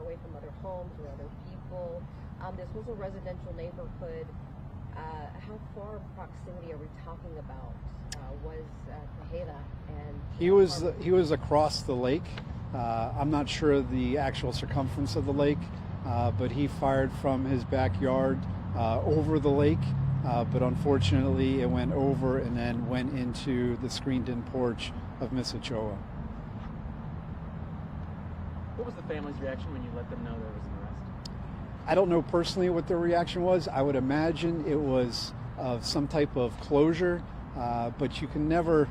far away from other homes or other people. This was a residential neighborhood. How far in proximity are we talking about? Was Tejada and he was across the lake. I'm not sure of the actual circumference of the lake, but he fired from his backyard over the lake. But unfortunately, it went over and then went into the screened-in porch of Miss Ochoa. What was the family's reaction when you let them know there was an arrest? I don't know personally what their reaction was. I would imagine it was some type of closure, but you can never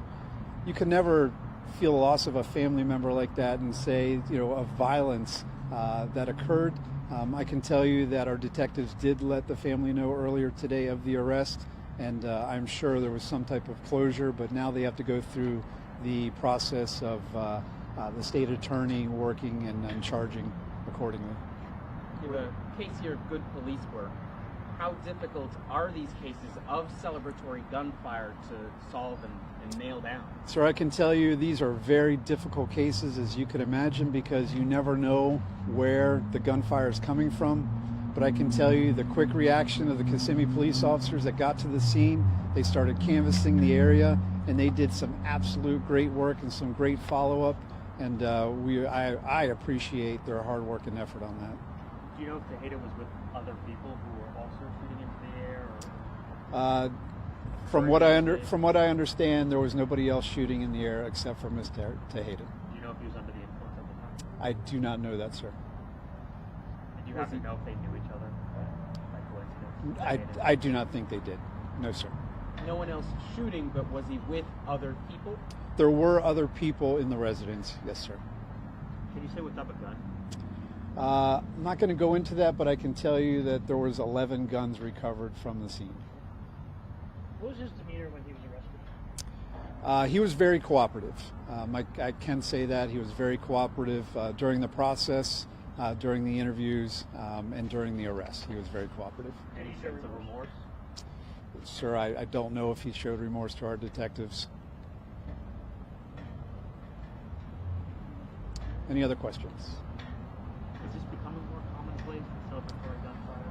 feel the loss of a family member like that and say, of violence that occurred. I can tell you that our detectives did let the family know earlier today of the arrest, and I'm sure there was some type of closure, but now they have to go through the process of the state attorney working and charging accordingly. In the case here of good police work, how difficult are these cases of celebratory gunfire to solve and nail down? Sir, I can tell you these are very difficult cases, as you could imagine, because you never know where the gunfire is coming from. But I can tell you the quick reaction of the Kissimmee police officers that got to the scene, they started canvassing the area, and they did some absolute great work and some great follow-up. And I appreciate their hard work and effort on that. Do you know if Tejada was with other people who were also shooting into the air? Or? From what I understand, there was nobody else shooting in the air except for Mr. Tejada. Do you know if he was under the influence at the time? I do not know that, sir. And do you happen to know if they knew each other by coincidence? I do not think they did. No, sir. No one else shooting, but was he with other people? There were other people in the residence, yes, sir. Can you say what type of gun? I'm not going to go into that, but I can tell you that there was 11 guns recovered from the scene. What was his demeanor when he was arrested? He was very cooperative. I can say that. He was very cooperative during the process, during the interviews, and during the arrest. He was very cooperative. Any sense of remorse? Sir, I don't know if he showed remorse to our detectives. Any other questions? Is this becoming more commonplace, the celebratory gunfire?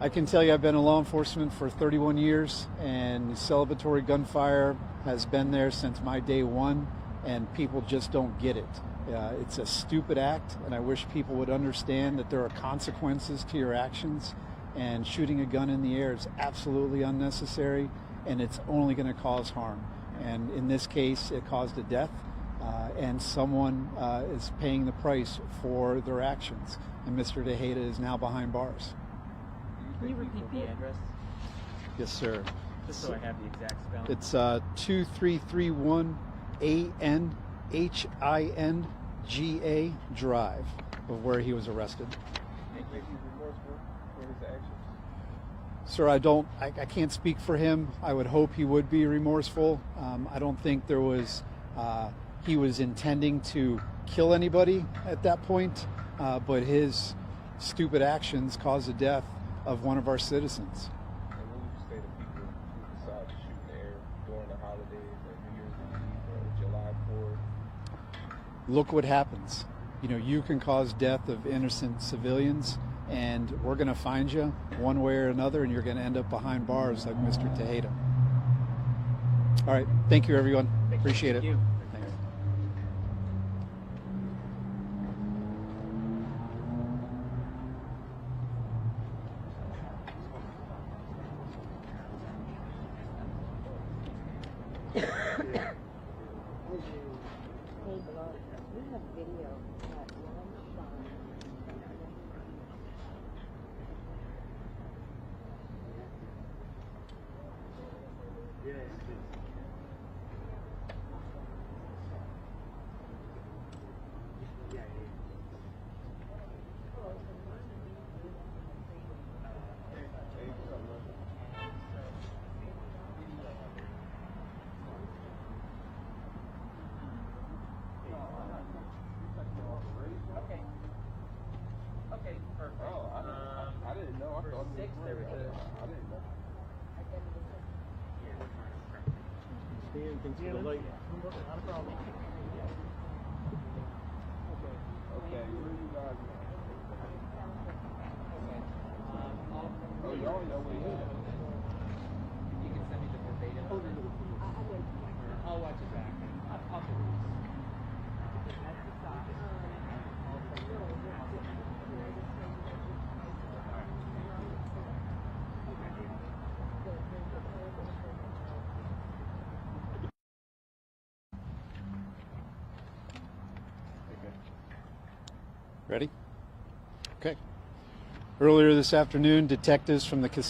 I can tell you I've been in law enforcement for 31 years, and celebratory gunfire has been there since my day one, and people just don't get it. It's a stupid act, and I wish people would understand that there are consequences to your actions, and shooting a gun in the air is absolutely unnecessary, and it's only going to cause harm. And in this case, it caused a death, and someone is paying the price for their actions, and Mr. Tejada is now behind bars. Can you repeat the address? Yes, sir. Just so I have the exact spelling. It's 2331 ANHINGA Drive, of where he was arrested. Sir, I can't speak for him. I would hope he would be remorseful. I don't think there was, he was intending to kill anybody at that point, but his stupid actions caused the death of one of our citizens. And what would you say to people who decide to shoot in the air during the holidays, like New Year's Eve or July 4th? Look what happens. You can cause death of innocent civilians, and we're going to find you one way or another, and you're going to end up behind bars like Mr. Tejada. All right. Thank you, everyone. Appreciate it. Thank you. Thanks. Hey, below, we have video that one shot. Okay, perfect. Oh, I didn't know. I For thought six, there was I didn't know. Stand, things to the light. Not a problem. Okay, where you guys at? can send me the verbatim. I'll watch it back. I'll Ready? Okay. Earlier this afternoon, detectives from the Kissimmee